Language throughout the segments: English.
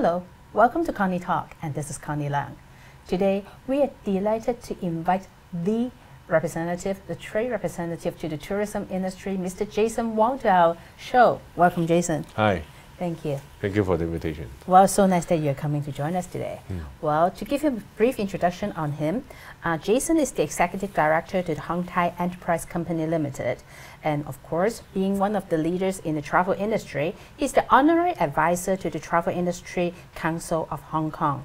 Hello, welcome to Connie Talk, and this is Connie Lang. Today, we are delighted to invite the representative, the trade representative to the tourism industry, Mr. Jason Wong, to our show. Welcome, Jason. Hi. Thank you. Thank you for the invitation. Well, so nice that you're coming to join us today. Well, to give you a brief introduction on him, Jason is the Executive Director to the Hong Tai Enterprise Company Limited. And of course, being one of the leaders in the travel industry, he's the Honorary Advisor to the Travel Industry Council of Hong Kong.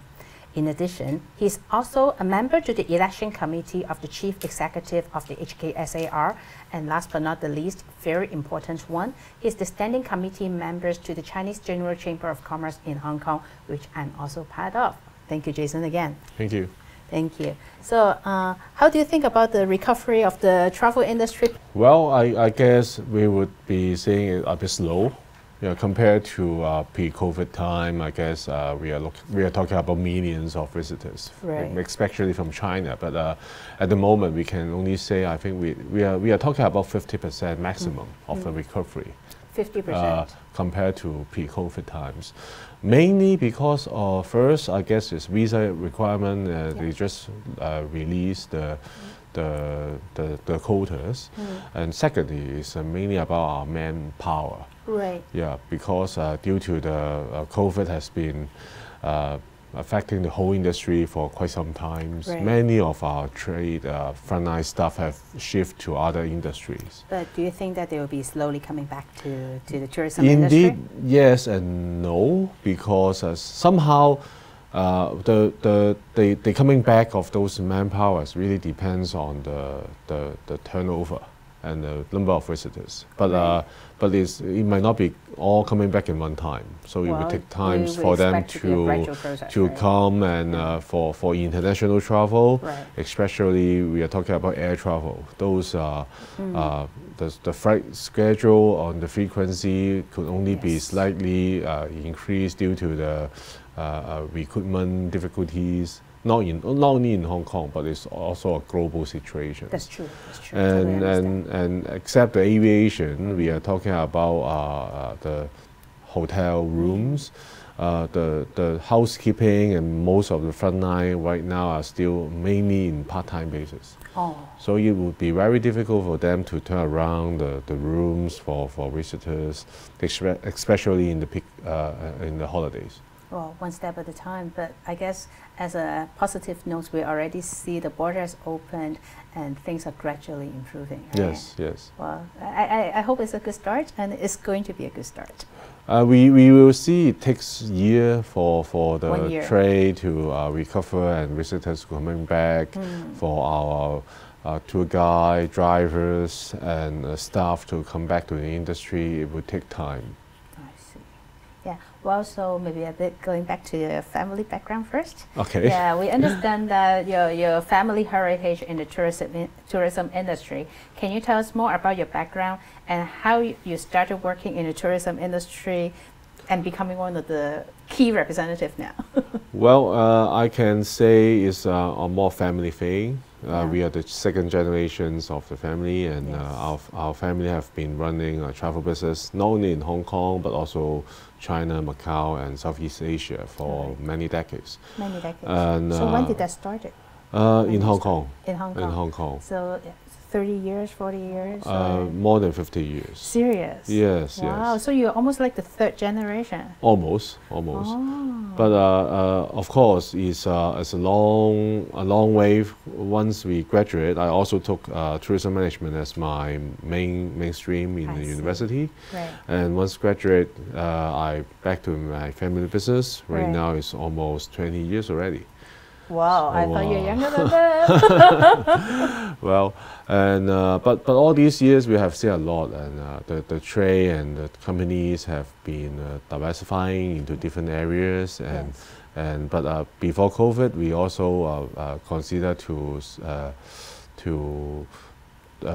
In addition, he's also a member to the Election Committee of the Chief Executive of the HKSAR, and last but not the least, very important one, he's the Standing Committee members to the Chinese General Chamber of Commerce in Hong Kong, which I'm also part of. Thank you, Jason, again. Thank you. Thank you. So, how do you think about the recovery of the travel industry? Well, I guess we would be saying it a bit slow. Yeah, compared to pre-COVID time, I guess we are talking about millions of visitors, right, especially from China. But at the moment, we can only say I think we are talking about 50% maximum of the recovery. 50% compared to pre-COVID times, mainly because first, I guess it's visa requirement. They just released the quotas, and secondly, it's mainly about our manpower. Right. Yeah, because due to the COVID has been affecting the whole industry for quite some time. Right. Many of our trade frontline staff have shifted to other industries. But do you think that they will be slowly coming back to the tourism industry? Indeed, yes and no, because somehow the coming back of those manpowers really depends on the turnover and the number of visitors. But right, but it might not be all coming back in one time. So it will take time for them to come, and for international travel, right, especially we are talking about air travel. Those the flight schedule on the frequency could only be slightly increased due to the recruitment difficulties. Not only in Hong Kong, but it's also a global situation. That's true. That's true. And except the aviation, we are talking about the hotel rooms, the housekeeping, and most of the frontline right now are still mainly in part-time basis. Oh. So it would be very difficult for them to turn around the rooms for visitors, especially in the peak in the holidays. Well, one step at a time, but I guess as a positive note, we already see the borders opened and things are gradually improving. Right? Yes, yes. Well, I hope it's a good start, and it's going to be a good start. We will see it takes a year for the trade to recover and visitors coming back, for our tour guide, drivers, and staff to come back to the industry. It will take time. Yeah, well, so maybe a bit going back to your family background first. Okay. Yeah, we understand that your family heritage in the tourism industry. Can you tell us more about your background and how you started working in the tourism industry and becoming one of the key representatives now? Well, I can say it's a more family thing. We are the second generations of the family, and our family have been running a travel business not only in Hong Kong but also China, Macau, and Southeast Asia for many decades. Many decades. And, so when did that start? In Hong Kong. In Hong Kong. In Hong Kong. So 30 years, 40 years? More than 50 years. Serious? Yes, wow, yes. so you're almost like the third generation? Almost. Oh. But of course, it's a long way. Once we graduate, I also took tourism management as my mainstream in the university. Right. And once graduate, I back to my family business. Right now, it's almost 20 years already. Wow, I thought you were younger than that. Well, and but all these years we have seen a lot, and the trade and the companies have been diversifying into different areas, and but before COVID, we also consider to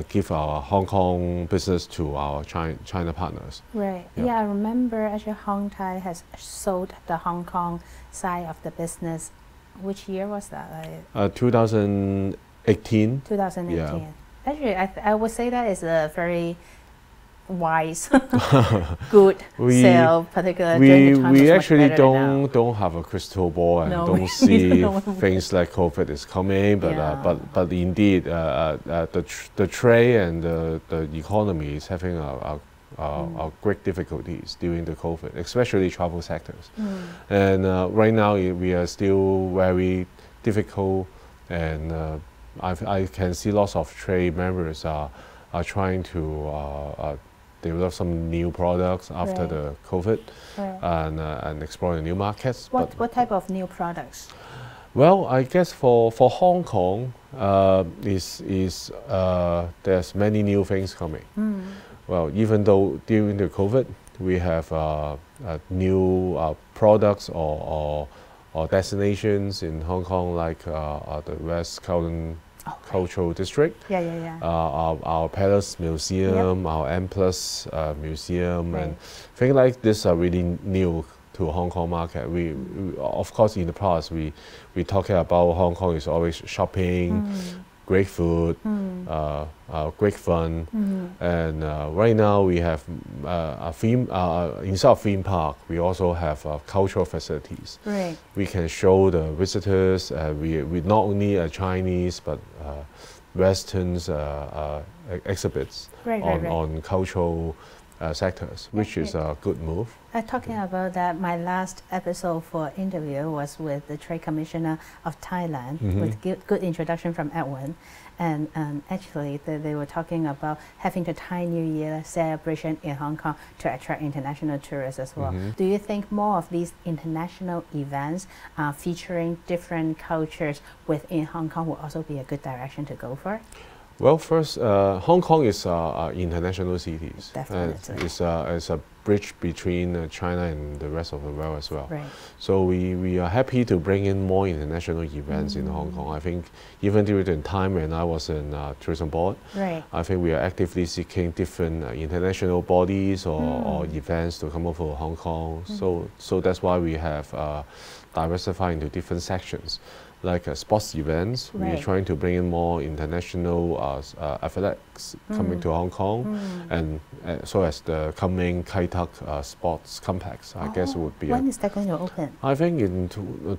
give our Hong Kong business to our China partners. Right. Yeah, I remember actually Hong Tai has sold the Hong Kong side of the business. Which year was that? 2018. 2018. Yeah. Actually, I would say that is a very wise, good sell, particularly during the time we was much actually better than now. don't have a crystal ball and No, don't we see don't know. things like COVID is coming, but Yeah. but indeed the trade and the economy is having a great difficulties during the COVID, especially travel sectors. And right now we are still very difficult, and I can see lots of trade members are trying to develop some new products after Right. the COVID, Right. and exploring new markets. What type of new products? Well, I guess for Hong Kong, there's many new things coming. Well, even though during the COVID, we have new products or destinations in Hong Kong, like the West Kowloon Cultural District, Yeah. our Palace Museum, our M Plus Museum, Right. and things like this are really new to Hong Kong market. We of course in the past we talking about Hong Kong is always shopping, great food, great fun, and right now we have a theme. Instead of theme park, we also have cultural facilities. Right. We can show the visitors. We not only Chinese but Westerns exhibits Right. on cultural sectors, which is a good move. Talking about that, my last episode for interview was with the Trade Commissioner of Thailand, with good introduction from Edwin. And actually, they were talking about having the Thai New Year celebration in Hong Kong to attract international tourists as well. Do you think more of these international events featuring different cultures within Hong Kong will also be a good direction to go for? Well, first, Hong Kong is international cities. Definitely. It's a bridge between China and the rest of the world as well. Right. So we are happy to bring in more international events in Hong Kong. I think even during the time when I was in tourism board, Right. I think we are actively seeking different international bodies or events to come over to Hong Kong. So that's why we have diversified into different sections. Like sports events, Right. we're trying to bring in more international athletics coming to Hong Kong, and so as the coming Kai Tak sports complex, I guess it would be. When is that going to open? I think in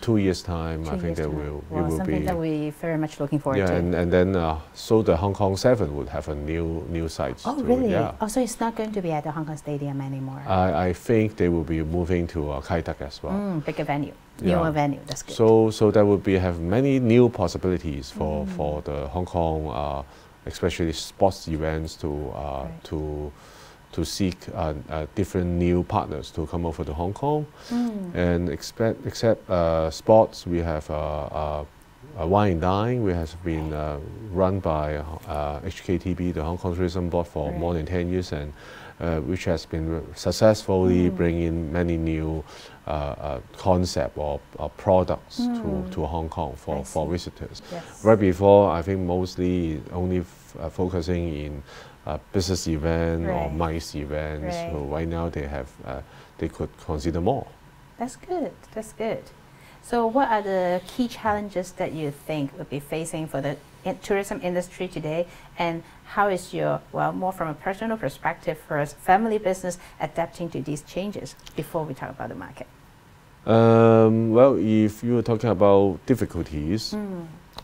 2 years' time, I think that Well, it will something be. that we very much looking forward Yeah, to. and then so the Hong Kong 7 would have a new site. Oh, to, really? Yeah. Oh, so it's not going to be at the Hong Kong Stadium anymore? I think they will be moving to Kai Tak as well. Bigger venue, Yeah. newer venue. That's good. So there will be have many new possibilities for the Hong Kong, especially sports events to seek different new partners to come over to Hong Kong, and except sports, we have Wine and Dine, which has been run by HKTB, the Hong Kong Tourism Board, for more than 10 years, and which has been successfully bringing many new concept or products to Hong Kong for visitors. Yes. Right before, I think mostly only focusing in business event or MICE events. Right. So right now they could consider more. That's good. That's good. So what are the key challenges that you think will be facing for the tourism industry today, and how is your, well, more from a personal perspective for a family business adapting to these changes before we talk about the market? Well, if you were talking about difficulties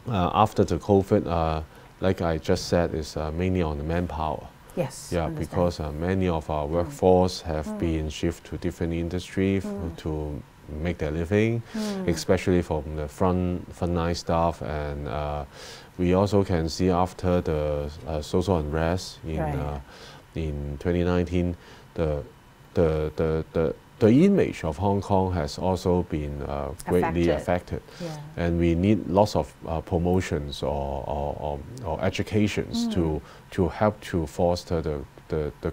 after the COVID, like I just said, is mainly on the manpower. Yes. Yeah, understand. because many of our workforce have been shifted to different industries to make their living, especially from the frontline staff, and we also can see after the social unrest in 2019, the image of Hong Kong has also been greatly affected. Yeah. And we need lots of promotions or educations to help to foster the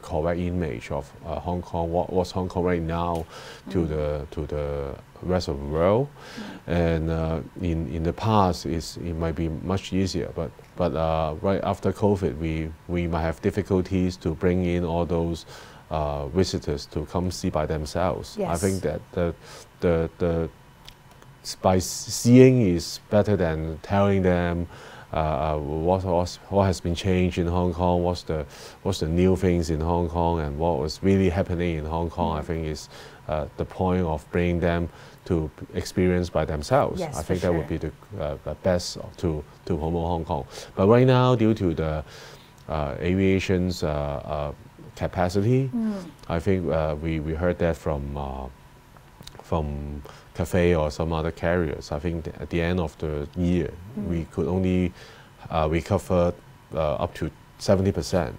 correct image of Hong Kong, what's Hong Kong right now to the rest of the world. And in the past, it might be much easier, but right after COVID, we might have difficulties to bring in all those visitors to come see by themselves. Yes. I think that the by seeing is better than telling them what has been changed in Hong Kong, what's the new things in Hong Kong, and what was really happening in Hong Kong. I think is the point of bringing them to experience by themselves. Yes, I think that sure. would be the best to promote Hong Kong. But right now, due to the aviation's capacity, I think we heard that from Cathay or some other carriers. I think at the end of the year, we could only recover up to 70%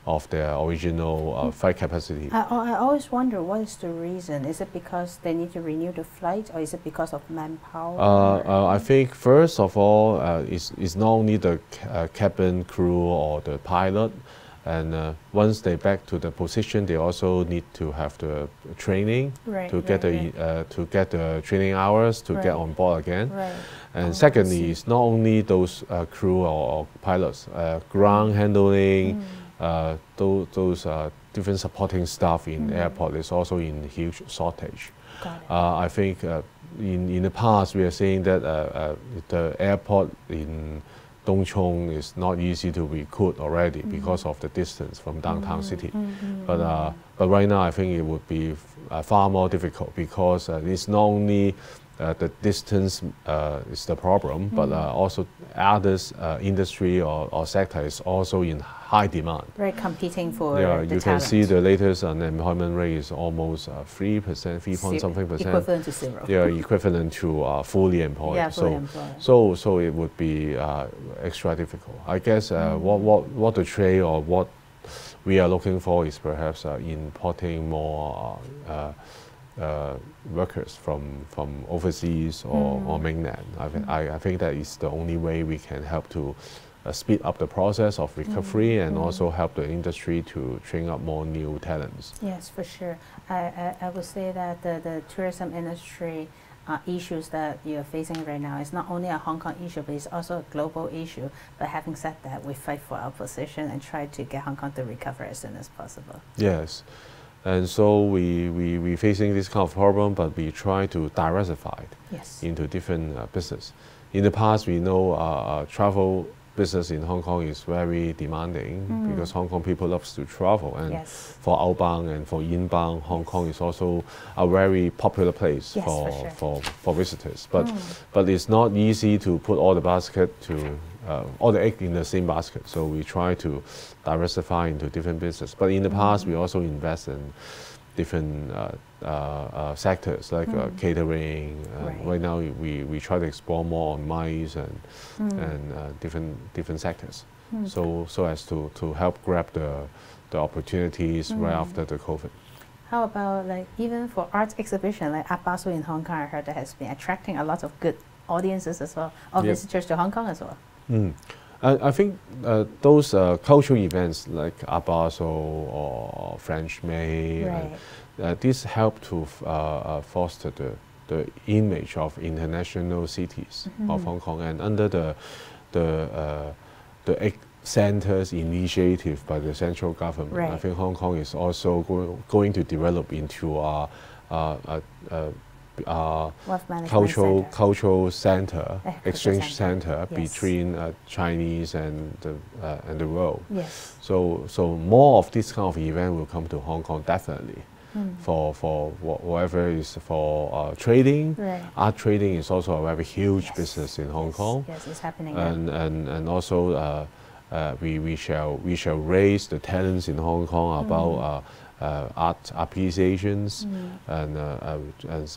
of their original flight capacity. I always wonder, what is the reason? Is it because they need to renew the flight, or is it because of manpower? I think first of all, it's not only the cabin crew or the pilot, and once they back to the position, they also need to have the training to get the training hours to get on board again. And secondly, it's not only those crew or pilots, ground handling, those different supporting staff in the airport is also in huge shortage. I think in the past we are saying that the airport in Dong Chung is not easy to recruit already because of the distance from downtown city. But right now I think it would be far more difficult because it's not only the distance is the problem, but also others industry or sector is also in high demand. Right, competing for the talent. You can see the latest unemployment rate is almost 3%, 3 point something percent. Equivalent to zero. Yeah, equivalent to fully employed. Yeah, fully employed. So it would be extra difficult. I guess what the trade or what we are looking for is perhaps importing more workers from overseas or mainland. I think that is the only way we can help to speed up the process of recovery and also help the industry to train up more new talents. Yes, for sure. I would say that the tourism industry issues that you're facing right now is not only a Hong Kong issue, but it's also a global issue. But having said that, we fight for our position and try to get Hong Kong to recover as soon as possible. Yes. And so we facing this kind of problem, but we try to diversify into different business. In the past, we know travel business in Hong Kong is very demanding because Hong Kong people loves to travel, and for outbound and for inbound, Hong Kong is also a very popular place for visitors. But it's not easy to put all the egg in the same basket. So we try to diversify into different business. But in the past, we also invest in different sectors like catering. Right now, we try to explore more on MICE and different sectors. So as to help grab the opportunities right after the COVID. How about like even for art exhibition like Art Basel in Hong Kong? I heard that has been attracting a lot of good audiences as well, or visitors to Hong Kong as well. I think those cultural events like Art Basel or French May, these help to foster the image of international cities of Hong Kong. And under the centers initiative by the central government, I think Hong Kong is also going to develop into cultural center, exchange center between Chinese and the world. So more of this kind of event will come to Hong Kong definitely. For whatever is for trading, art trading is also a very huge business in Hong Kong. Yes, it's happening. And also we shall raise the talents in Hong Kong about art appreciations and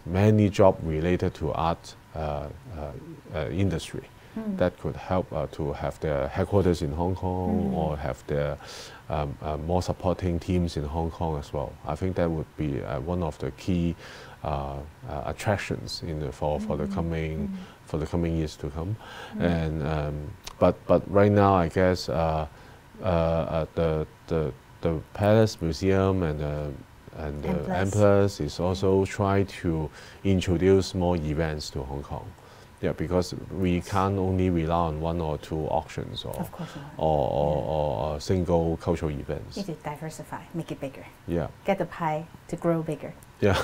many jobs related to art industry that could help to have their headquarters in Hong Kong or have their more supporting teams in Hong Kong as well. I think that would be one of the key attractions for the coming years to come. And but right now, I guess the Palace Museum and the Empress is also trying to introduce more events to Hong Kong. Yeah, because we can't only rely on one or two auctions or single cultural events. You need to diversify, make it bigger. Yeah. Get the pie to grow bigger. Yeah.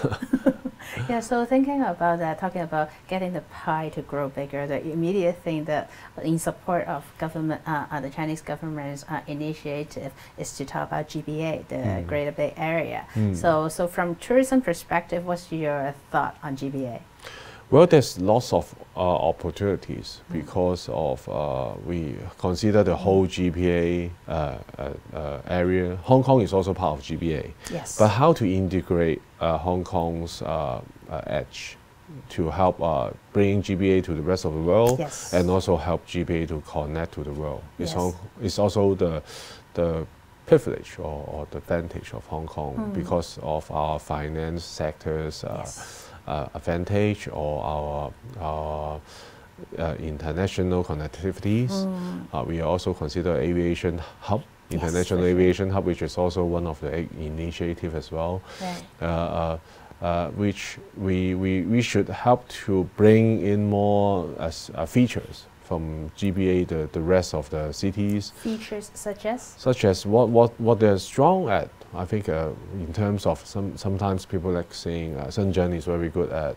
Yeah, so thinking about that, talking about getting the pie to grow bigger, the immediate thing that in support of government, the Chinese government's initiative is to talk about GBA, the Greater Bay Area. So from tourism perspective, what's your thought on GBA? Well, there's lots of opportunities because of we consider the whole GBA area. Hong Kong is also part of GBA. Yes. But how to integrate Hong Kong's edge to help bring GBA to the rest of the world, yes, and also help GBA to connect to the world. Yes. It's also the privilege or the advantage of Hong Kong because of our finance sectors. Yes. Advantage or our international connectivities. We also consider aviation hub, international aviation hub, which is also one of the initiative as well. Right. Which we should help to bring in more features from GBA, the rest of the cities. Features such as? Such as what they're strong at. I think in terms of sometimes people like saying Shenzhen is very good at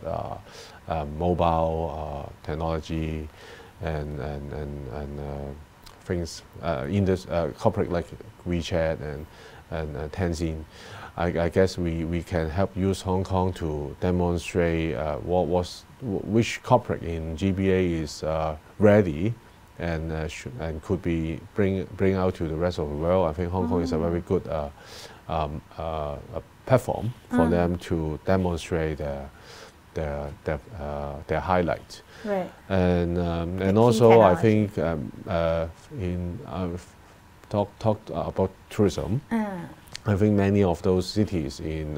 mobile technology and things in this corporate like WeChat and Tencent. I guess we can help use Hong Kong to demonstrate which corporate in GBA is ready and could be bring out to the rest of the world. I think Hong Kong is a very good a platform for them to demonstrate their highlights. Right. And also I think talked about tourism. I think many of those cities in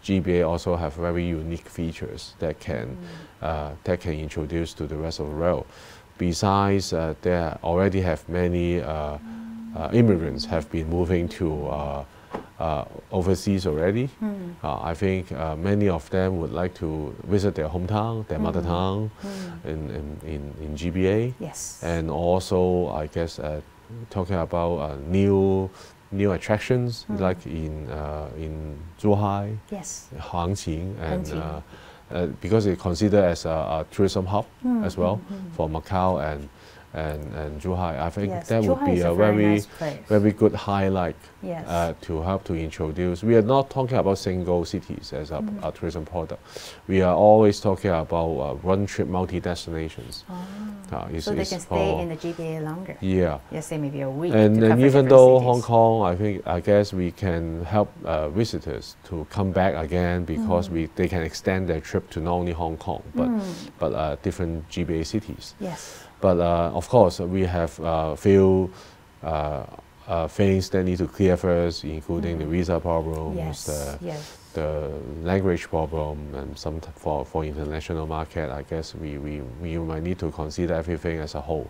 GBA also have very unique features that can introduce to the rest of the world. Besides, they already have many immigrants have been moving to overseas already. I think many of them would like to visit their hometown, their mother tongue, in GBA. Yes. And also, I guess talking about new attractions like in Zhuhai, yes, Hangqin, and because it's considered as a tourism hub as well for Macau and Zhuhai. I think that would be a very good highlight to help to introduce. We are not talking about single cities as a tourism product. We are always talking about one-trip multi-destinations. So they can stay in the GBA longer. Yeah. Yes, say maybe a week. And even though Hong Kong, I guess we can help visitors to come back again because they can extend their trip to not only Hong Kong but different GBA cities. Yes. But of course, we have few things that need to clear first, including the visa problems, the language problem, and some for international market. I guess we might need to consider everything as a whole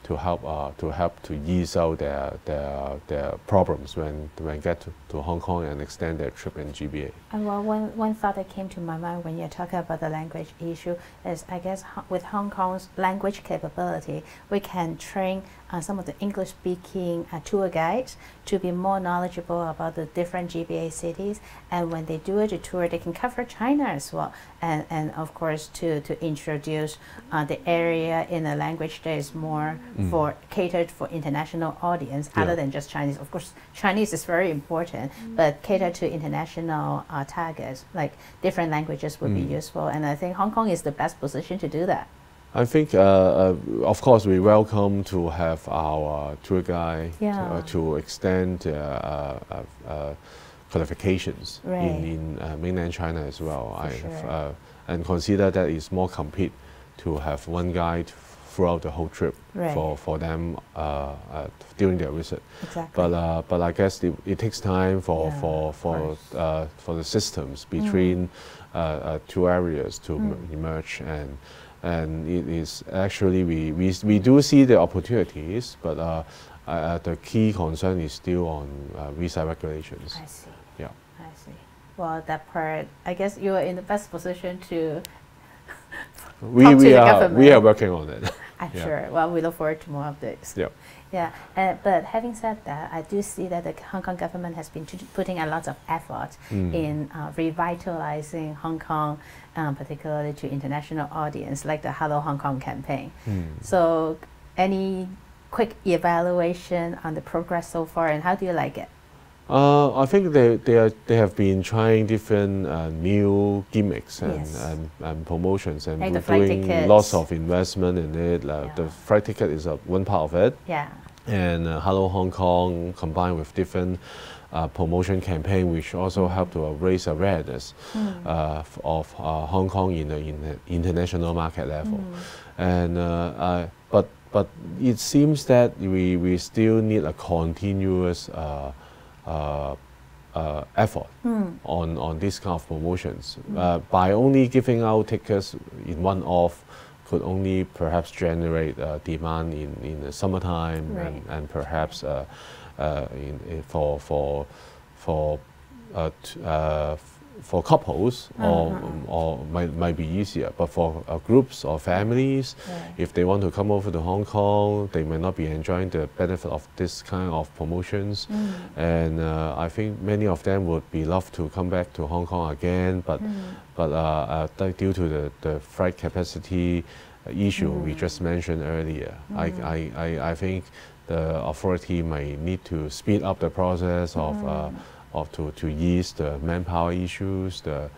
to help to ease out their problems when get to Hong Kong and extend their trip in GBA. And well, one thought that came to my mind when you're talking about the language issue is, I guess with Hong Kong's language capability, we can train some of the English-speaking tour guides to be more knowledgeable about the different GBA cities. And when they do a tour, they can cover China as well. And of course, to introduce the area in a language that is more catered for international audience, other than just Chinese. Of course, Chinese is very important, but catered to international targets, like different languages would be useful. And I think Hong Kong is the best position to do that. I think, of course, we welcome to have our tour guide to extend qualifications in mainland China as well. And consider that it's more complete to have one guide throughout the whole trip for them during their visit. Exactly. But I guess it takes time for the systems between two areas to emerge, and it is actually we do see the opportunities, but the key concern is still on visa regulations. I see. Yeah. I see. Well, that part, I guess you are in the best position to talk to the government. We are working on it. I'm sure. Well, we look forward to more of this. Yeah. Yeah, but having said that, I do see that the Hong Kong government has been putting a lot of effort in revitalizing Hong Kong, particularly to international audience, like the Hello Hong Kong campaign. So, any quick evaluation on the progress so far, and how do you like it? I think they have been trying different new gimmicks and promotions, and like we're doing lots of investment in it. The flight ticket is one part of it. Yeah. And Hello Hong Kong combined with different promotion campaign, which also help to raise awareness of Hong Kong in the international market level. And but it seems that we still need a continuous effort on this kind of promotions. By only giving out tickets in one-off could only perhaps generate demand in the summertime, and perhaps for couples or might be easier, but for groups or families, if they want to come over to Hong Kong, they may not be enjoying the benefit of this kind of promotions. And I think many of them would be love to come back to Hong Kong again, but due to the flight capacity issue we just mentioned earlier, I think the authority may need to speed up the process to ease the manpower issues, the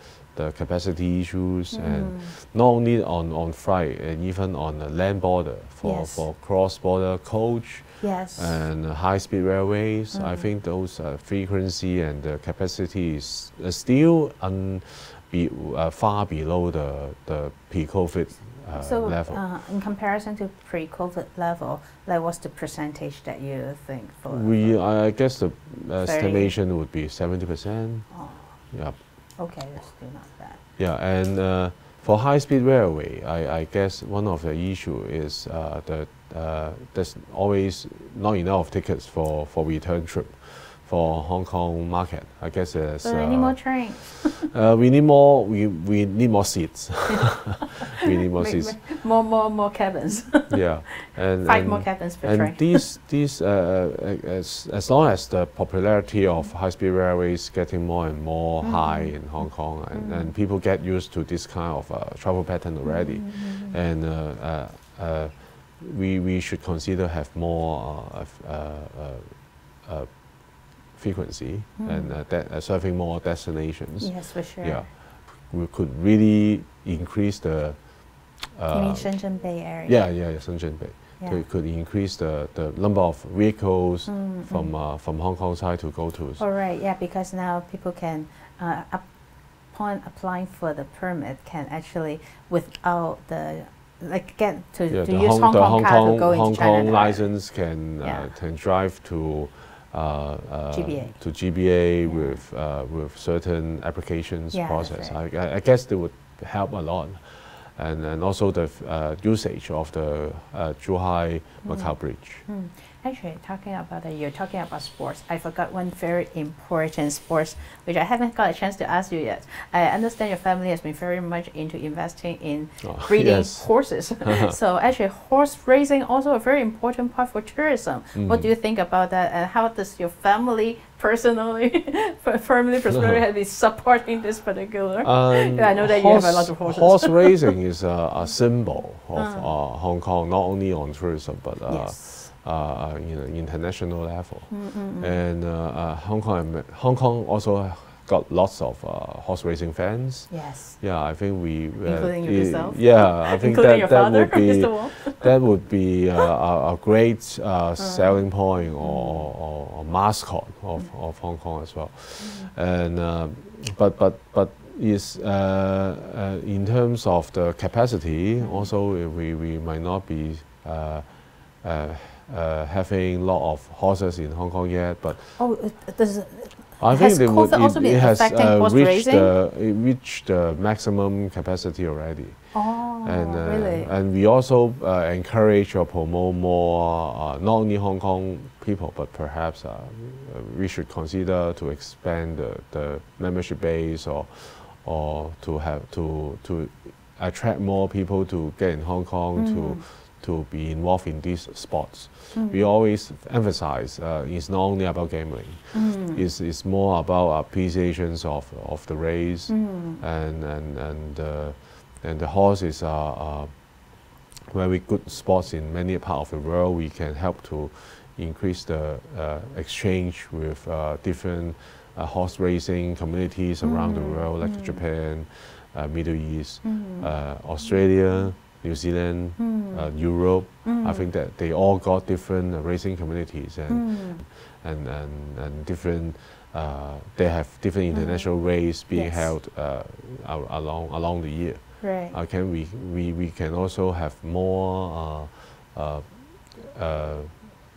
capacity issues, and not only on flight, and even on the land border for cross-border coach and high-speed railways. I think those frequency and the capacity is still far below the pre-COVID level. In comparison to pre-COVID level, like what's the percentage that you think for? I guess the estimation would be 70%. Oh. Yeah. Okay, that's still not bad. Yeah, and for high-speed railway, I guess one of the issue is that there's always not enough tickets for return trip for Hong Kong market. I guess there's we need more trains. we need more. We need more seats. We need more seats. More cabins. Yeah, and 5 more cabins per train. And these as long as the popularity of high-speed railways getting more and more high in Hong Kong, and people get used to this kind of travel pattern already, and we should consider have more frequency and serving more destinations. Yes, for sure. Yeah, we could really increase the. You mean Shenzhen Bay area? Yeah, Shenzhen Bay. Yeah. So it could increase the number of vehicles from Hong Kong side to go to. All right, yeah, because now people can, upon applying for the permit, can actually without the get to use Hong Kong car to go into Hong China. Kong license can drive to GBA with certain applications process. Right. I guess they would help a lot, and also the usage of the Zhuhai Macau Bridge. Actually, you're talking about sports. I forgot one very important sports which I haven't got a chance to ask you yet. I understand your family has been very much into investing in breeding horses. So actually, horse racing also a very important part for tourism. What do you think about that? And how does your family personally, prosperity, have been supporting this particular? I know that you have a lot of horses. Horse racing is a symbol of Hong Kong, not only on tourism but. International level, and Hong Kong also got lots of horse racing fans. Yes. Yeah, I think including yourself. Yeah, I think that would be a great selling point or mascot of Hong Kong as well, and but is in terms of the capacity also we might not be. Having a lot of horses in Hong Kong yet, but I think it has reached the maximum capacity already. Oh, really? And we also encourage or promote more, not only Hong Kong people, but perhaps we should consider to expand the membership base or to attract more people to get in Hong Kong to be involved in these sports. We always emphasize it's not only about gambling. It's more about appreciations of the race, and the horses are very good sports in many parts of the world. We can help to increase the exchange with different horse racing communities around the world, like Japan, Middle East, Australia, New Zealand, Europe. I think that they all got different racing communities and different. They have different international races being held along the year. Right. We can also have more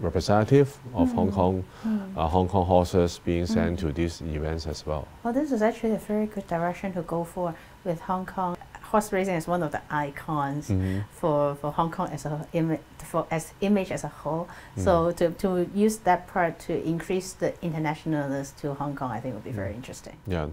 representative of Hong Kong horses being sent to these events as well. Well, this is actually a very good direction to go for with Hong Kong. Horse racing is one of the icons for Hong Kong as image as a whole. So to use that part to increase the internationalness to Hong Kong, I think would be very interesting. Yeah.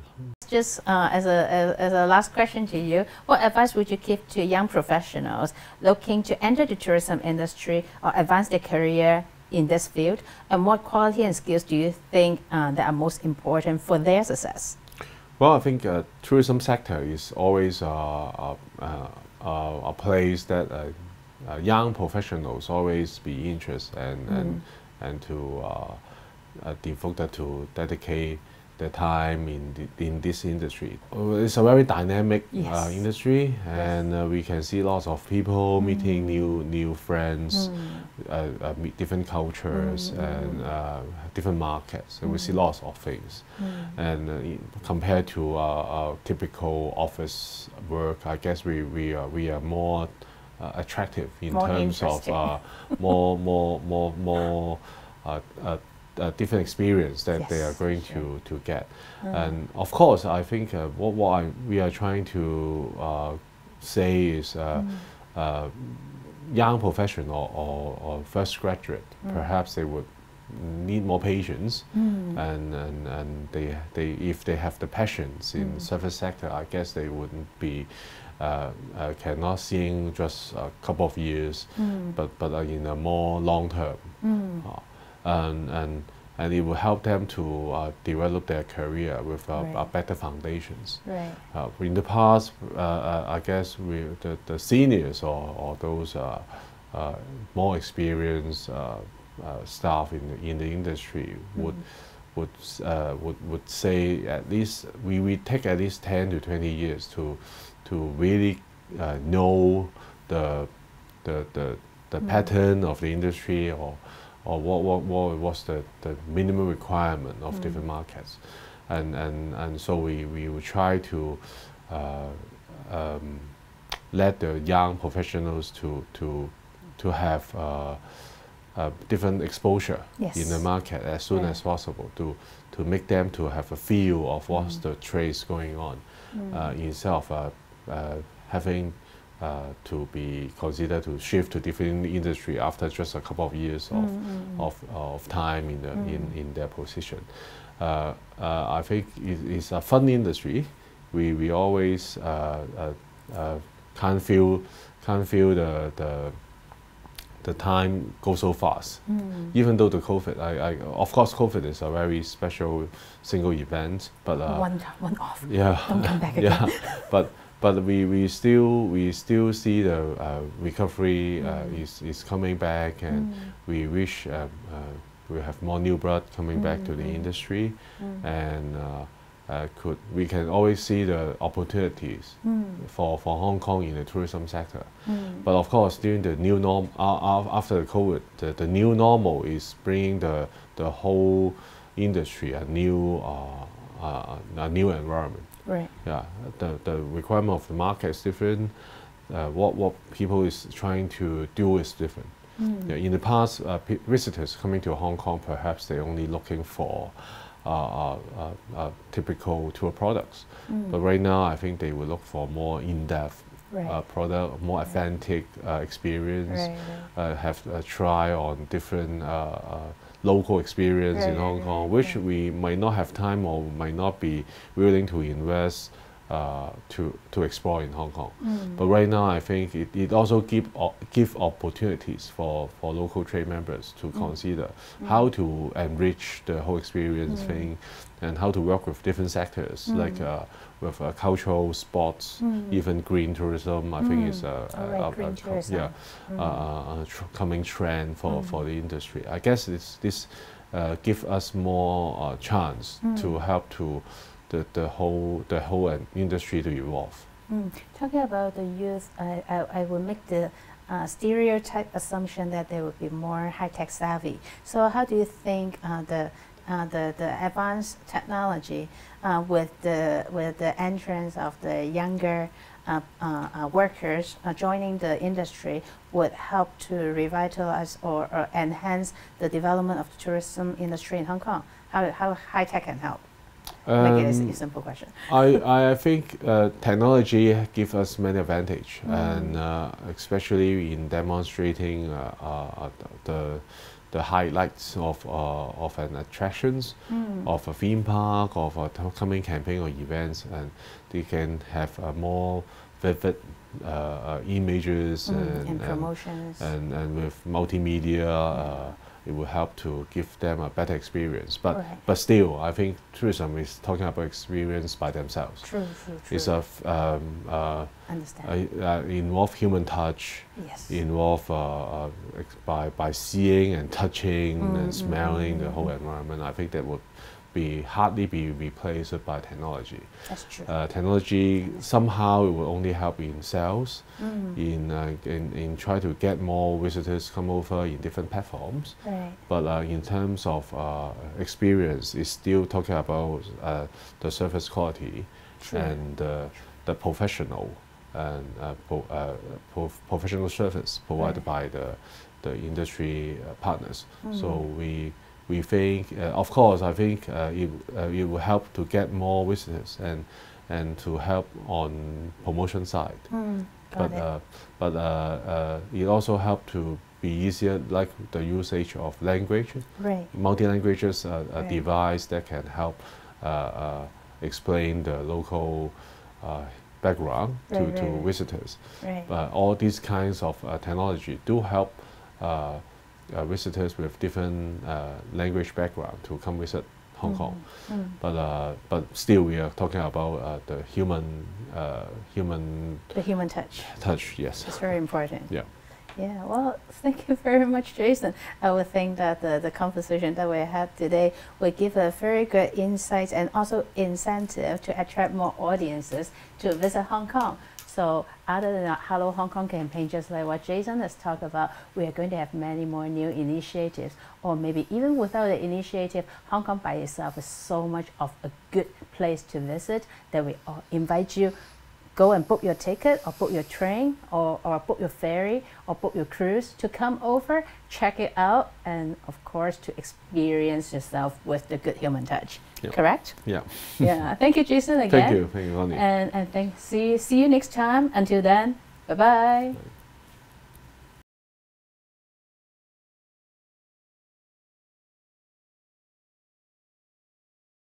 Just as a last question to you, what advice would you give to young professionals looking to enter the tourism industry or advance their career in this field? And what quality and skills do you think that are most important for their success? Well, I think tourism sector is always a place that young professionals always be interested and to devote to dedicate their time in this industry. It's a very dynamic industry, and we can see lots of people meeting new friends, meet different cultures and different markets. And we see lots of things. And compared to typical office work, I guess we are more attractive in terms of more different experience that they are going to get. And of course, I think what we are trying to say is young professional or first graduate, perhaps they would need more patience, and they if they have the passions in service sector, I guess they wouldn't be cannot seeing just a couple of years, but in a more long term. And it will help them to develop their career with better foundations. Right. In the past, I guess the seniors or those more experienced staff in the industry would say at least we take at least 10 to 20 years to really know the pattern of the industry or what's the minimum requirement of different markets, and so we will try to let the young professionals to have different exposure in the market as soon as possible to make them to have a feel of what's the trades going on itself, having to be considered to shift to different industry after just a couple of years of time in their position. I think it's a fun industry. We always can't feel the time goes so fast. Even though the COVID, of course, COVID is a very special single event, but one off. Yeah, don't come back again. Yeah, but we still see the recovery is coming back, and we wish we have more new blood coming back to the industry, and we can always see the opportunities for Hong Kong in the tourism sector. But of course, during the new norm after the COVID, the new normal is bringing the whole industry a new environment. Right. Yeah, the requirement of the market is different. What people is trying to do is different. Yeah, in the past, visitors coming to Hong Kong, perhaps they're only looking for typical tour products. But right now, I think they will look for more in-depth product, more authentic experience, have a try on different local experience in Hong Kong, which we might not have time or might not be willing to invest to explore in Hong Kong. But right now, I think it also give opportunities for local trade members to consider how to enrich the whole experience thing, and how to work with different sectors like with cultural, sports, even green tourism. I think is coming trend for the industry. I guess this give us more chance to help to the whole industry to evolve. Talking about the youth, I will make the stereotype assumption that they would be more high-tech savvy. So how do you think the advanced technology with the entrance of the younger workers joining the industry would help to revitalize or enhance the development of the tourism industry in Hong Kong? How high-tech can help? Make it a simple question. I think technology gives us many advantages, and especially in demonstrating the highlights of an attractions, of a theme park, of a coming campaign or events, and they can have more vivid images and promotions, and with multimedia. It will help to give them a better experience. But still, I think tourism is talking about experience by themselves. True. It's involve human touch. Yes. Involve by seeing and touching and smelling the whole environment. I think that would hardly be replaced by technology. That's true. Technology somehow it will only help in sales, in try to get more visitors come over in different platforms. Right. But in terms of experience, it's still talking about the service quality and the professional and professional service provided by the industry partners. So we think, of course, I think it will help to get more visitors and to help on promotion side. But it also help to be easier, like the usage of language, multi-languages, a device that can help explain the local background to visitors. But all these kinds of technology do help visitors with different language background to come visit Hong Kong. But still we are talking about the human touch. Yes. It's very important. Yeah. Yeah, well, thank you very much, Jason. I would think that the conversation that we had today will give a very good insight and also incentive to attract more audiences to visit Hong Kong. So other than that Hello Hong Kong campaign, just like what Jason has talked about, we are going to have many more new initiatives, or maybe even without the initiative, Hong Kong by itself is so much of a good place to visit that we all invite you. Go and book your ticket or book your train or book your ferry or book your cruise to come over, check it out, and of course to experience yourself with the good human touch. Yep. Correct? Yeah. Yeah. Thank you, Jason, again. Thank you, Connie. And see you next time. Until then, bye-bye.